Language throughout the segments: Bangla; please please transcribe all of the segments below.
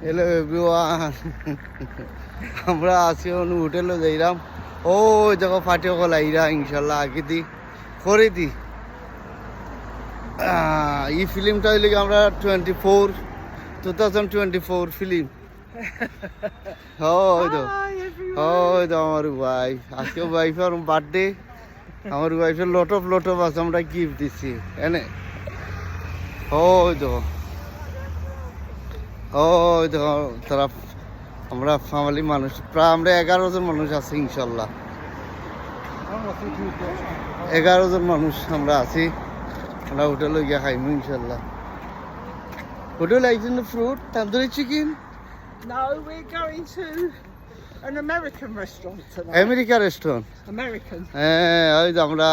হ্যালো এভরিওয়ান, আমরা আছি হোটেলে যাইরাম। ও দেখো ফাটিও গলাইরা ইনশাল্লাহ আগে দি করে দি। এই ফিল্মটা হইলে আমরা 2024 ফিল্ম। ওই তো আমার ওয়াইফ, আজকে ওয়াইফের বার্থডে। আমার ওয়াইফের লট অফ আছে, আমরা গিফট দিচ্ছি এনে। ওই তো তারা আমরা ফ্যামিলি মানুষ, প্রায় আমরা 11 জন মানুষ আছি ইনশাল্লাহ। 11 জন মানুষ আমরা আছি। আমরা হোটেলে গিয়ে খাইমু ইনশাল্লাহ। হোটেল আইছেন fruit tandoori chicken. No, we're going to an American restaurant tonight. America restaurant. American. হ্যাঁ, ওই তো আমরা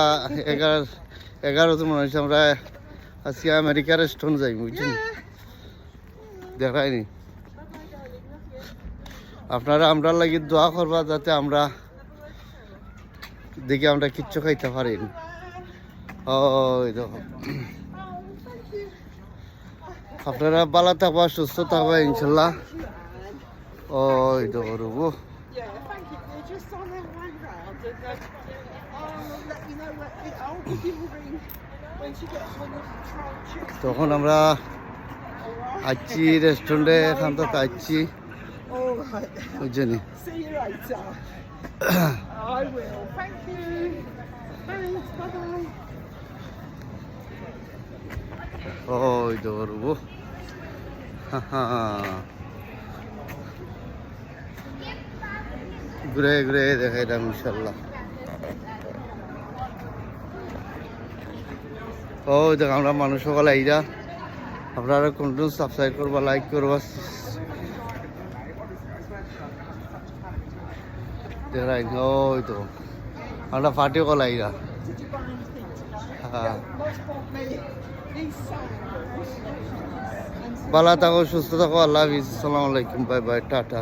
11 জন মানুষ আমরা আজকে আমেরিকা রেস্টুরেন্ট যাই, বুঝছেন? দেখায়নি আপনারা আমরা লাগি দোয়া করবা যাতে আমরা দেখি আমরা কিচ্ছু খাইতে পারি। ওই দেখো, আপনারা ভালো থাকবা, সুস্থ থাকবা ইনশাল্লাহ। ওই দেখো রুবু, Yeah, thank you. We're just on our way round and I'll let you know I'll give you a ring when she gets one of the trial chips. তখন আমরা আসছি রেস্টুরেন্টে, এখান থেকে আসছি, All right. বুঝছেন? See you later. I will. Thank you. Thanks. Bye-bye. ওই দেখো রুবু, ঘুরে ঘুরে দেখাইলাম ইনশাল্লাহ। ওই দেখ আমরা মানুষ সকল আইরা, আপনারা কন্টিনিউ সাবস্ক্রাইব করবা, লাইক করবা, দেখাই। ওই তো আমরা ফাটিও call আইরা। Did you buy anything today? হ্যাঁ, What's bought me? These sandals. ভালো থাকো, সুস্থ থাকো, আল্লাহ হাফিজ, আসসালামু আলাইকুম, বাই বাই, টাটা।